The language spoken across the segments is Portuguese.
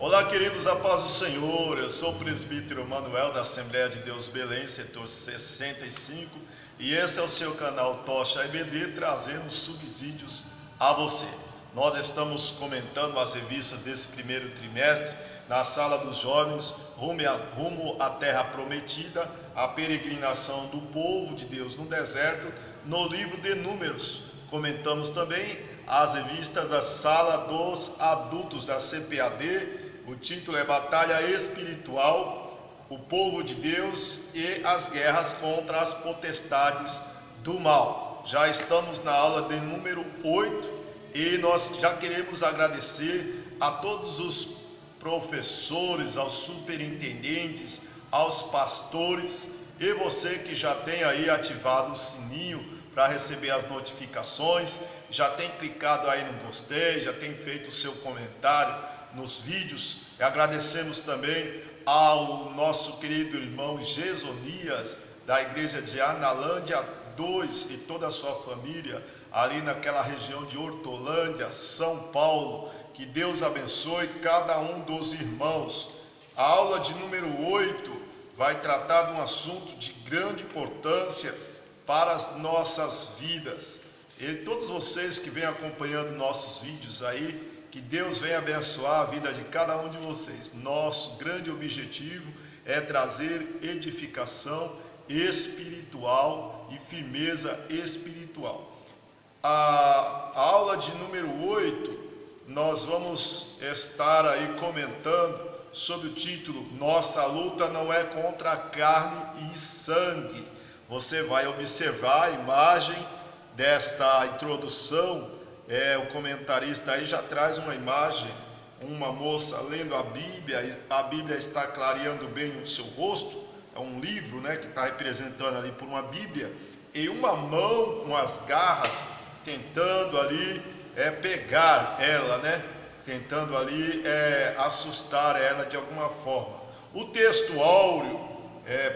Olá, queridos, a paz do Senhor. Eu sou o presbítero Manuel da Assembleia de Deus Belém, setor 65, e esse é o seu canal Tocha EBD, trazendo subsídios a você. Nós estamos comentando as revistas desse primeiro trimestre na Sala dos Jovens, rumo à Terra Prometida, a peregrinação do povo de Deus no deserto, no livro de Números. Comentamos também as revistas da Sala dos Adultos da CPAD. O título é Batalha Espiritual, o Povo de Deus e as Guerras contra as Potestades do Mal. Já estamos na aula de número 8 e nós já queremos agradecer a todos os professores, aos superintendentes, aos pastores e você que já tem aí ativado o sininho para receber as notificações, já tem clicado aí no gostei, já tem feito o seu comentário nos vídeos. Agradecemos também ao nosso querido irmão Gesonias, da igreja de Analândia 2 e toda a sua família, ali naquela região de Hortolândia, São Paulo. Que Deus abençoe cada um dos irmãos. A aula de número 8 vai tratar de um assunto de grande importância para as nossas vidas. E todos vocês que vêm acompanhando nossos vídeos aí, que Deus venha abençoar a vida de cada um de vocês. Nosso grande objetivo é trazer edificação espiritual e firmeza espiritual. A aula de número 8, nós vamos estar aí comentando sobre o título Nossa luta não é contra carne e sangue. Você vai observar a imagem desta introdução. O comentarista aí já traz uma imagem, uma moça lendo a Bíblia está clareando bem o seu rosto, é um livro, né, que está representando ali por uma Bíblia, e uma mão com as garras tentando ali pegar ela, né, tentando ali assustar ela de alguma forma. O texto áureo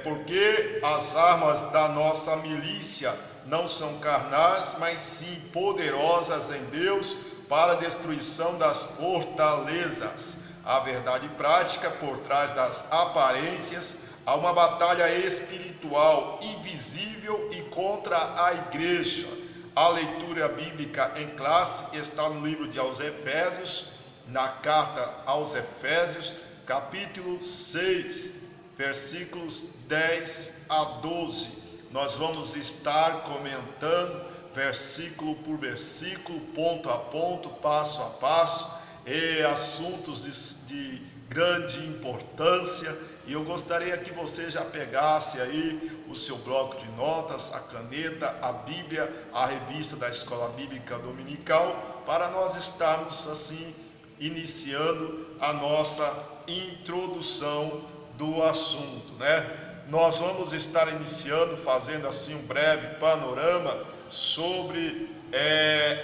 porque as armas da nossa milícia não são carnais, mas sim poderosas em Deus para a destruição das fortalezas. A verdade prática por trás das aparências, há uma batalha espiritual invisível e contra a igreja. A leitura bíblica em classe está no livro de aos Efésios, na carta aos Efésios, capítulo 6, versículos 10 a 12. Nós vamos estar comentando versículo por versículo, ponto a ponto, passo a passo, e assuntos de grande importância. E eu gostaria que você já pegasse aí o seu bloco de notas, a caneta, a Bíblia, a revista da Escola Bíblica Dominical, para nós estarmos assim iniciando a nossa introdução do assunto, né? Nós vamos estar iniciando, fazendo assim um breve panorama sobre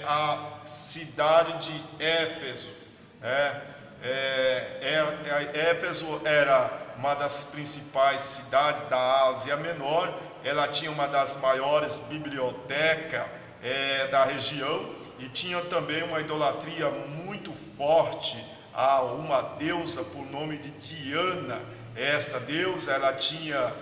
a cidade de Éfeso. Éfeso era uma das principais cidades da Ásia Menor. Ela tinha uma das maiores bibliotecas da região e tinha também uma idolatria muito forte a uma deusa por nome de Diana. Essa deusa, ela tinha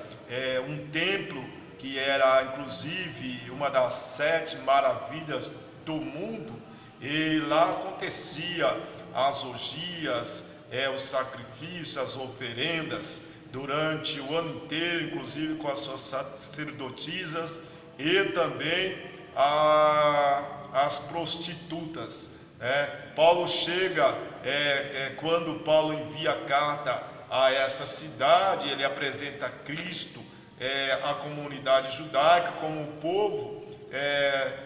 um templo que era inclusive uma das 7 maravilhas do mundo, e lá acontecia as orgias, os sacrifícios, as oferendas durante o ano inteiro, inclusive com as suas sacerdotisas e também as prostitutas. Paulo chega, quando Paulo envia a carta a essa cidade, ele apresenta Cristo à comunidade judaica como o povo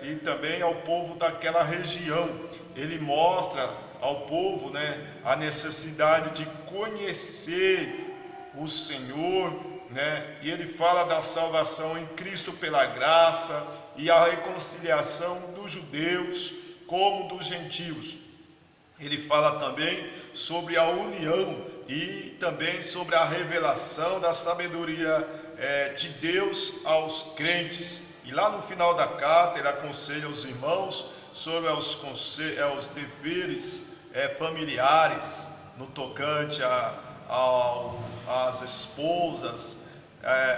e também ao povo daquela região. Ele mostra ao povo, né, a necessidade de conhecer o Senhor, né, e ele fala da salvação em Cristo pela graça e a reconciliação dos judeus como dos gentios. Ele fala também sobre a união e também sobre a revelação da sabedoria de Deus aos crentes. E lá no final da carta ele aconselha os irmãos sobre os deveres familiares, no tocante às esposas,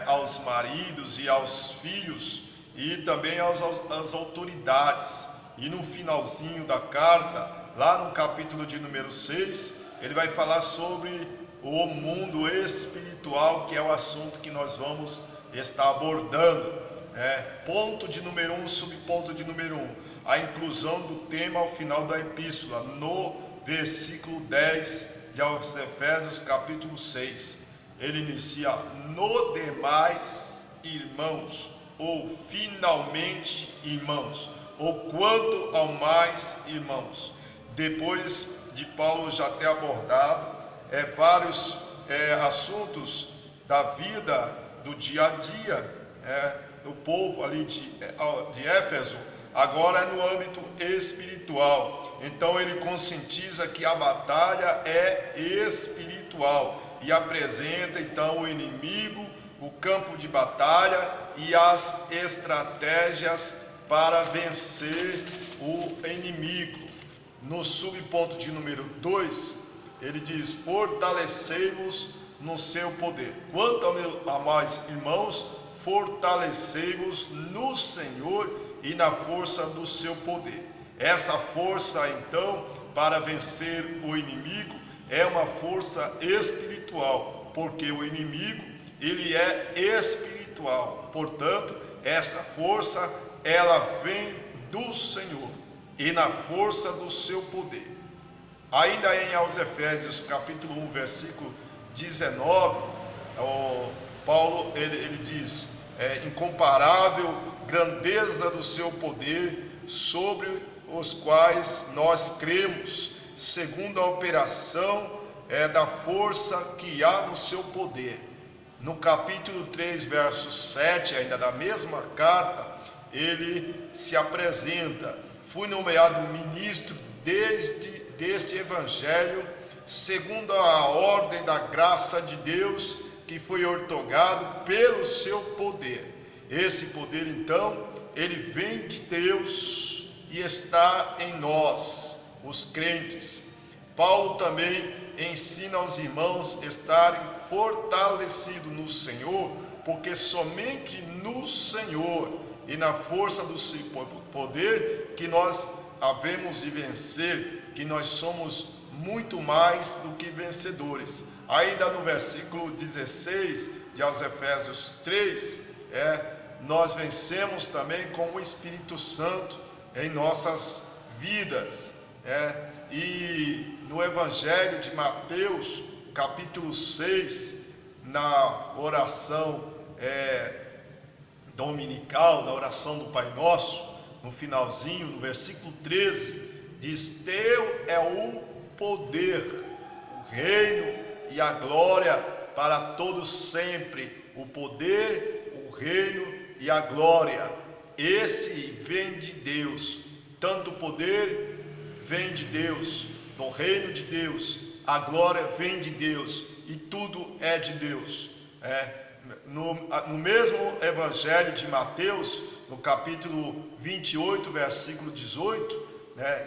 aos maridos e aos filhos, e também às autoridades. E no finalzinho da carta, lá no capítulo de número 6, ele vai falar sobre o mundo espiritual, que é o assunto que nós vamos estar abordando. Ponto de número 1, subponto de número 1, a inclusão do tema ao final da epístola, no versículo 10 de aos Efésios capítulo 6. Ele inicia: no demais, irmãos, ou finalmente, irmãos, ou quanto ao mais, irmãos. Depois de Paulo já ter abordado vários assuntos da vida, do dia a dia do povo ali de Éfeso, agora é no âmbito espiritual. Então ele conscientiza que a batalha é espiritual e apresenta então o inimigo, o campo de batalha e as estratégias para vencer o inimigo. No subponto de número 2, ele diz: fortalecei-vos no seu poder. Quanto a mais, irmãos, fortalecei-vos no Senhor e na força do seu poder. Essa força, então, para vencer o inimigo, é uma força espiritual, porque o inimigo, ele é espiritual. Portanto, essa força, ela vem do Senhor e na força do seu poder. Ainda em aos Efésios capítulo 1, versículo 19, Paulo ele diz: incomparável grandeza do seu poder, sobre os quais nós cremos, segundo a operação da força que há no seu poder. No capítulo 3, verso 7, ainda da mesma carta, ele se apresenta: fui nomeado ministro deste evangelho, segundo a ordem da graça de Deus, que foi outorgado pelo seu poder. Esse poder, então, ele vem de Deus e está em nós, os crentes. Paulo também ensina aos irmãos estarem fortalecidos no Senhor, porque somente no Senhor e na força do seu poder que nós havemos de vencer, que nós somos muito mais do que vencedores. Ainda no versículo 16 de aos Efésios 3, nós vencemos também com o Espírito Santo em nossas vidas. E no Evangelho de Mateus, capítulo 6, na oração dominical, na oração do Pai Nosso, no finalzinho, no versículo 13, diz: teu é o poder, o reino e a glória para todos sempre. O poder, o reino e a glória, esse vem de Deus. Tanto o poder vem de Deus, do reino de Deus, a glória vem de Deus, e tudo é de Deus. No mesmo Evangelho de Mateus, no capítulo 28, versículo 18,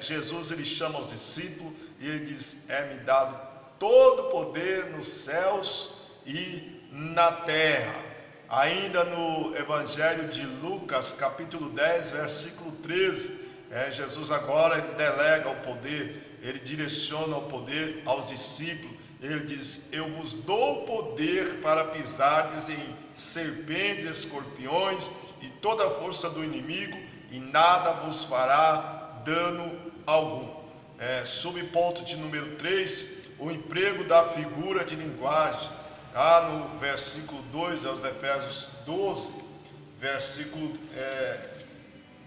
Jesus ele chama os discípulos e ele diz: é-me dado todo o poder nos céus e na terra. Ainda no Evangelho de Lucas, capítulo 10, versículo 13, Jesus agora ele delega o poder, ele direciona o poder aos discípulos. Ele diz: eu vos dou poder para pisardes em serpentes, escorpiões e toda a força do inimigo, e nada vos fará dano algum. Subponto de número 3, o emprego da figura de linguagem. No versículo 2 aos Efésios 12,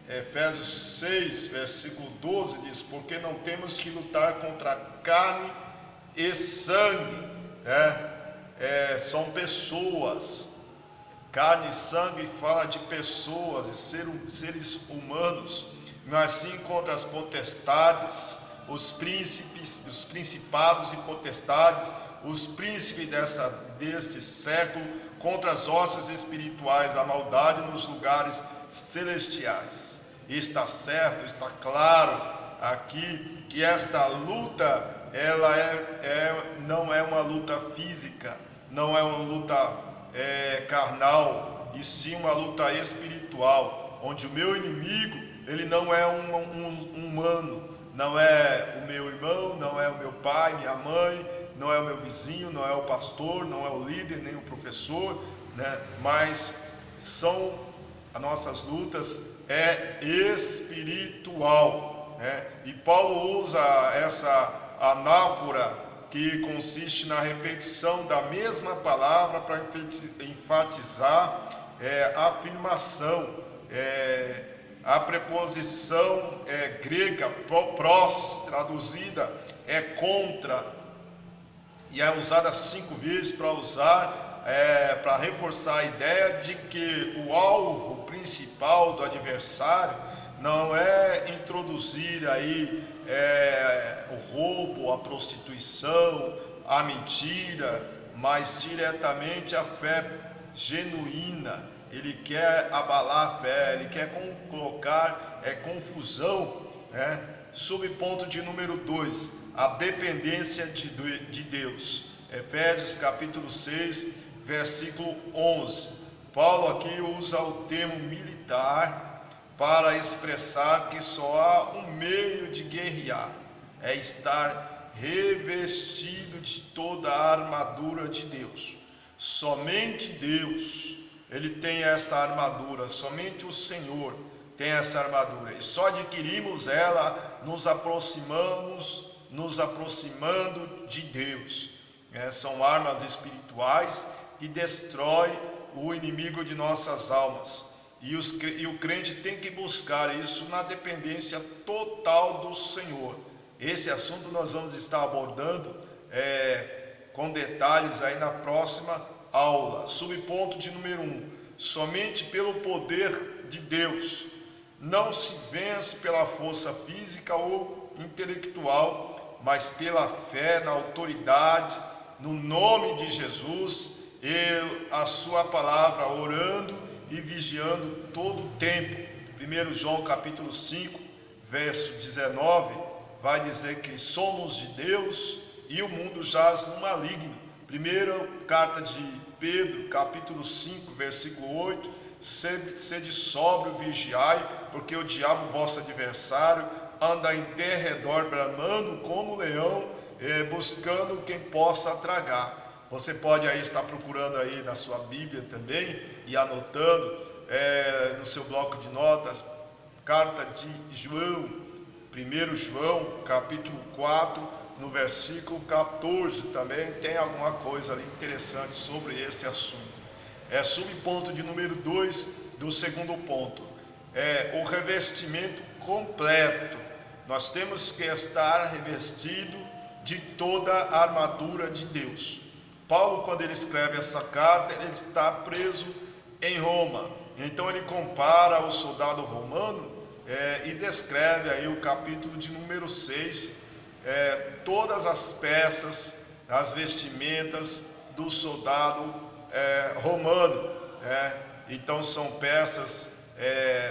Efésios 6, versículo 12 diz: porque não temos que lutar contra carne e sangue, são pessoas. Carne e sangue fala de pessoas e seres humanos, mas sim contra as potestades, os príncipes, os principados e potestades, os príncipes deste século, contra as hostes espirituais, a maldade nos lugares celestiais. E está certo, está claro aqui que esta luta ela não é uma luta física, não é uma luta carnal, e sim uma luta espiritual, onde o meu inimigo ele não é um humano, não é o meu irmão, não é o meu pai, minha mãe, não é o meu vizinho, não é o pastor, não é o líder, nem o professor, né? Mas as nossas lutas espiritual, né? E Paulo usa essa anáfora que consiste na repetição da mesma palavra para enfatizar a afirmação. A preposição grega pros, traduzida, é contra, e é usada 5 vezes para reforçar a ideia de que o alvo principal do adversário não é introduzir aí o roubo, a prostituição, a mentira, mas diretamente a fé genuína. Ele quer abalar a fé, ele quer colocar confusão, né? Sob ponto de número 2, a dependência de Deus. Efésios capítulo 6, versículo 11. Paulo aqui usa o termo militar para expressar que só há um meio de guerrear, é estar revestido de toda a armadura de Deus. Somente Deus, Ele tem essa armadura, somente o Senhor tem essa armadura, e só adquirimos ela nos aproximando de Deus. São armas espirituais que destroem o inimigo de nossas almas. E o crente tem que buscar isso na dependência total do Senhor. Esse assunto nós vamos estar abordando com detalhes aí na próxima aula. Subponto de número 1. Somente pelo poder de Deus. Não se vence pela força física ou intelectual, mas pela fé na autoridade, no nome de Jesus e a sua palavra, orando e vigiando todo o tempo. 1 João capítulo 5, verso 19, vai dizer que somos de Deus e o mundo jaz no maligno. Primeira carta de Pedro, capítulo 5, versículo 8, sede sóbrio, vigiai, porque o diabo, vosso adversário, anda em derredor bramando como leão, buscando quem possa tragar. Você pode aí estar procurando aí na sua Bíblia também e anotando no seu bloco de notas, carta de João, 1 João, capítulo 4, no versículo 14, também tem alguma coisa ali interessante sobre esse assunto. Subponto de número 2 do segundo ponto, o revestimento completo. Nós temos que estar revestido de toda a armadura de Deus. Paulo, quando ele escreve essa carta, ele está preso em Roma. Então ele compara o soldado romano e descreve aí o capítulo de número 6, todas as peças, as vestimentas do soldado romano. Então são peças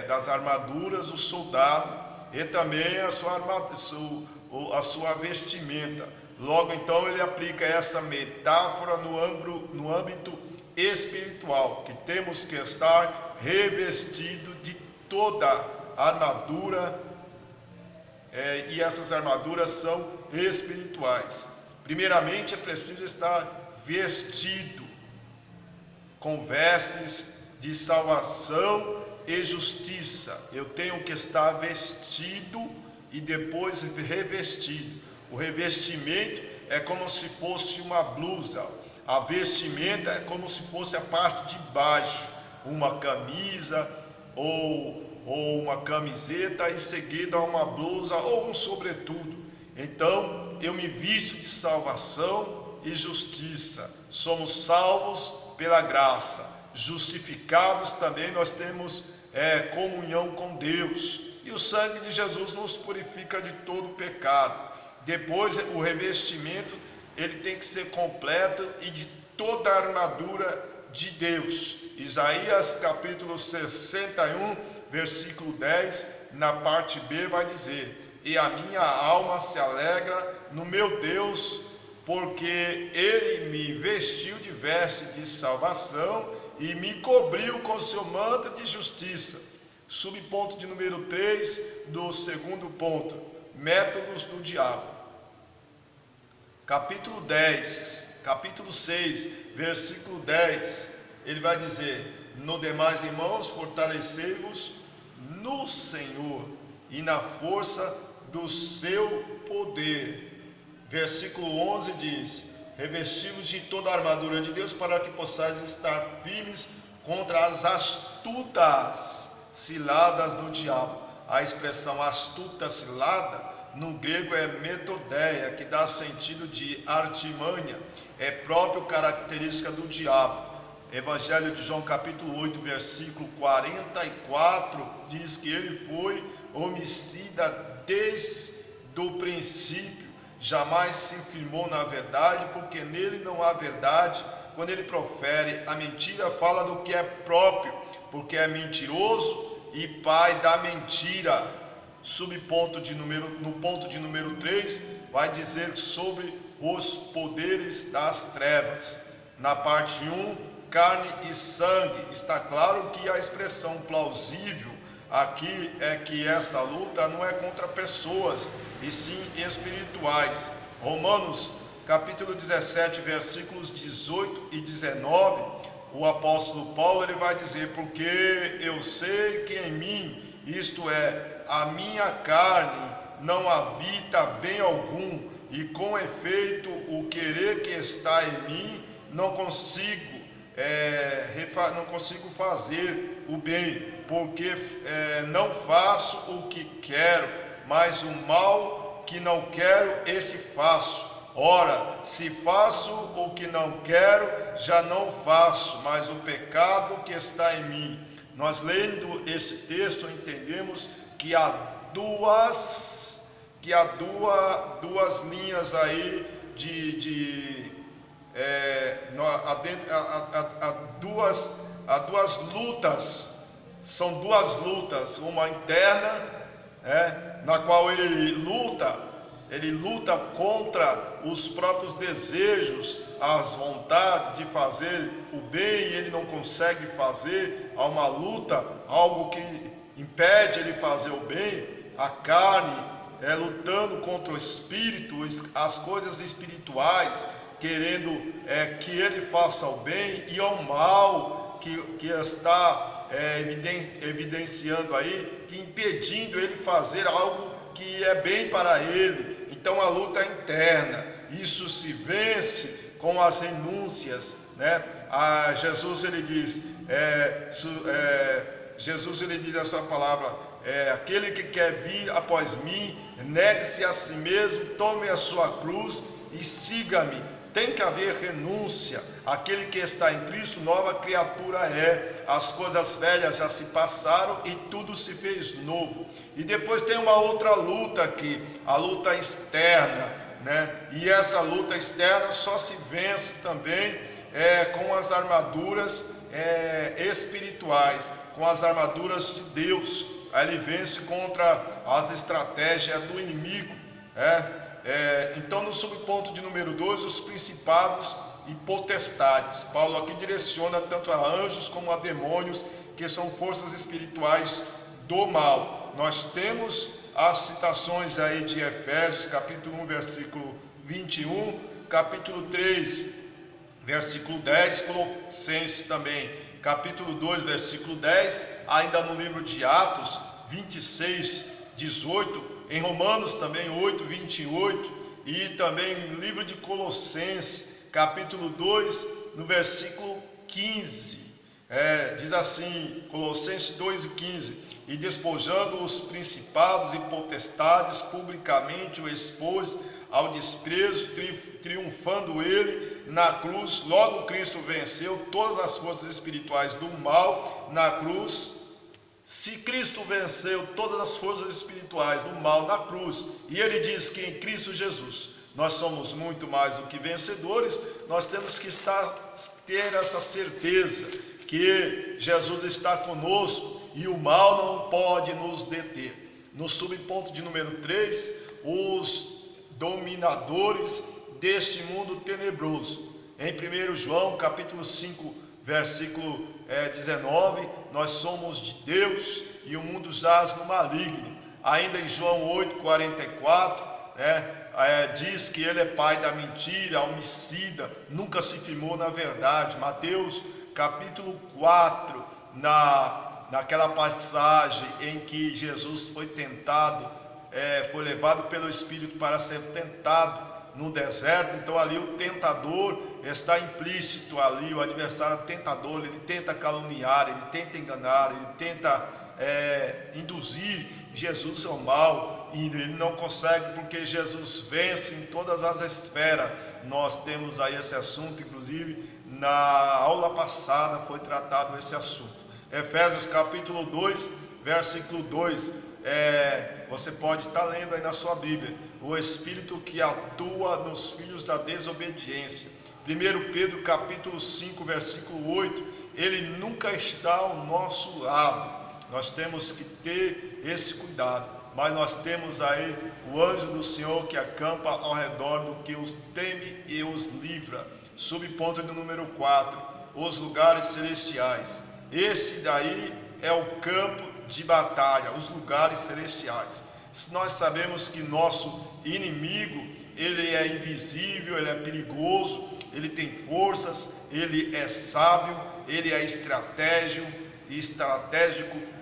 das armaduras do soldado e também a sua vestimenta. Logo então ele aplica essa metáfora no âmbito espiritual, que temos que estar revestido de toda a armadura, e essas armaduras são espirituais. Primeiramente é preciso estar vestido com vestes de salvação e justiça. Eu tenho que estar vestido e depois revestido. O revestimento é como se fosse uma blusa. A vestimenta é como se fosse a parte de baixo, uma camisa ou uma camiseta, em seguida uma blusa ou um sobretudo. Então eu me visto de salvação e justiça. Somos salvos pela graça, justificados também, nós temos comunhão com Deus, e o sangue de Jesus nos purifica de todo pecado. Depois o revestimento ele tem que ser completo e de toda a armadura de Deus. Isaías capítulo 61, versículo 10, na parte B vai dizer: e a minha alma se alegra no meu Deus, porque ele me vestiu de veste de salvação e me cobriu com seu manto de justiça. Subponto de número 3 do segundo ponto: métodos do diabo. Capítulo 6, versículo 10, ele vai dizer: no demais, irmãos, fortalecei-vos no Senhor e na força do seu poder. Versículo 11 diz: revesti-vos de toda a armadura de Deus, para que possais estar firmes contra as astutas ciladas do diabo. A expressão astuta cilada no grego é metodeia, que dá sentido de artimanha, é próprio característica do diabo. Evangelho de João capítulo 8, versículo 44, diz que ele foi homicida desde o princípio, jamais se firmou na verdade, porque nele não há verdade. Quando ele profere a mentira, fala do que é próprio, porque é mentiroso e pai da mentira. No ponto de número 3, vai dizer sobre os poderes das trevas. Na parte 1, carne e sangue. Está claro que a expressão plausível aqui é que essa luta não é contra pessoas, e sim espirituais. Romanos capítulo 17, versículos 18 e 19, o apóstolo Paulo ele vai dizer: porque eu sei que em mim, isto é, a minha carne, não habita bem algum, e com efeito o querer que está em mim, não consigo fazer o bem, porque não faço o que quero, mas o mal que não quero, esse faço. Ora, se faço o que não quero, já não faço, mas o pecado que está em mim. Nós, lendo esse texto, entendemos que há duas linhas aí há duas lutas. São duas lutas, uma interna, na qual ele luta contra os próprios desejos, as vontades de fazer o bem, e ele não consegue fazer. Há uma luta, algo que impede ele fazer o bem. A carne lutando contra o espírito, as coisas espirituais, querendo que ele faça o bem, e ao mal que está evidenciando aí, que impedindo ele fazer algo que é bem para ele. Então a luta interna, isso se vence com as renúncias, Jesus ele diz, na sua palavra, aquele que quer vir após mim, negue-se a si mesmo, tome a sua cruz e siga-me. Tem que haver renúncia. Aquele que está em Cristo, nova criatura é. As coisas velhas já se passaram e tudo se fez novo. E depois tem uma outra luta aqui, a luta externa, E essa luta externa só se vence também com as armaduras espirituais, com as armaduras de Deus. Aí ele vence contra as estratégias do inimigo, Então, no subponto de número 2, os principados e potestades. Paulo aqui direciona tanto a anjos como a demônios, que são forças espirituais do mal. Nós temos as citações aí de Efésios, capítulo 1, versículo 21, capítulo 3, versículo 10, Colossenses também, capítulo 2, versículo 10, ainda no livro de Atos, 26, 18, em Romanos também 8, 28, e também no livro de Colossenses, capítulo 2, no versículo 15, diz assim, Colossenses 2 e 15: e despojando os principados e potestades, publicamente o expôs ao desprezo, triunfando ele na cruz. Logo Cristo venceu todas as forças espirituais do mal na cruz. Se Cristo venceu todas as forças espirituais do mal na cruz, e ele diz que em Cristo Jesus nós somos muito mais do que vencedores, nós temos que ter essa certeza que Jesus está conosco e o mal não pode nos deter. No subponto de número 3, os dominadores deste mundo tenebroso. Em 1 João capítulo 5, versículo 19, nós somos de Deus e o mundo jaz no maligno. Ainda em João 8,44, diz que ele é pai da mentira, homicida, nunca se firmou na verdade. Mateus capítulo 4, naquela passagem em que Jesus foi tentado, foi levado pelo Espírito para ser tentado no deserto. Então ali o tentador está implícito ali, o adversário tentador, ele tenta caluniar, ele tenta enganar, ele tenta induzir Jesus ao mal, e ele não consegue, porque Jesus vence em todas as esferas. Nós temos aí esse assunto, inclusive na aula passada foi tratado esse assunto. Efésios capítulo 2, versículo 2, você pode estar lendo aí na sua Bíblia: o Espírito que atua nos filhos da desobediência. 1 Pedro capítulo 5, versículo 8, ele nunca está ao nosso lado. Nós temos que ter esse cuidado, mas nós temos aí o anjo do Senhor que acampa ao redor do que os teme e os livra. Subponto de número 4, os lugares celestiais. Esse daí é o campo de batalha, os lugares celestiais. Nós sabemos que nosso inimigo, ele é invisível, ele é perigoso, ele tem forças, ele é sábio, ele é estratégico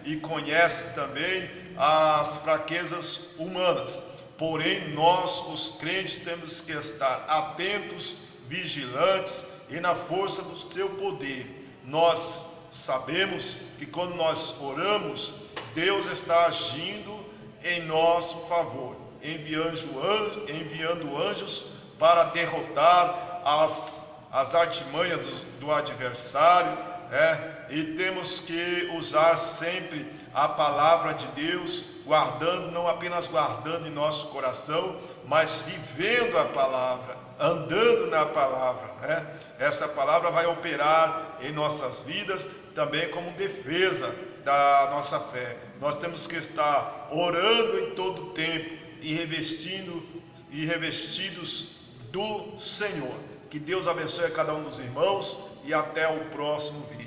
e conhece também as fraquezas humanas. Porém, nós, os crentes, temos que estar atentos, vigilantes e na força do seu poder. Nós sabemos que quando nós oramos, Deus está agindo em nosso favor, enviando anjos para derrotar as artimanhas do adversário, e temos que usar sempre a palavra de Deus, guardando, não apenas guardando em nosso coração, mas vivendo a palavra, andando na palavra, Essa palavra vai operar em nossas vidas também como defesa da nossa fé. Nós temos que estar orando em todo o tempo e revestidos do Senhor. Que Deus abençoe a cada um dos irmãos e até o próximo vídeo.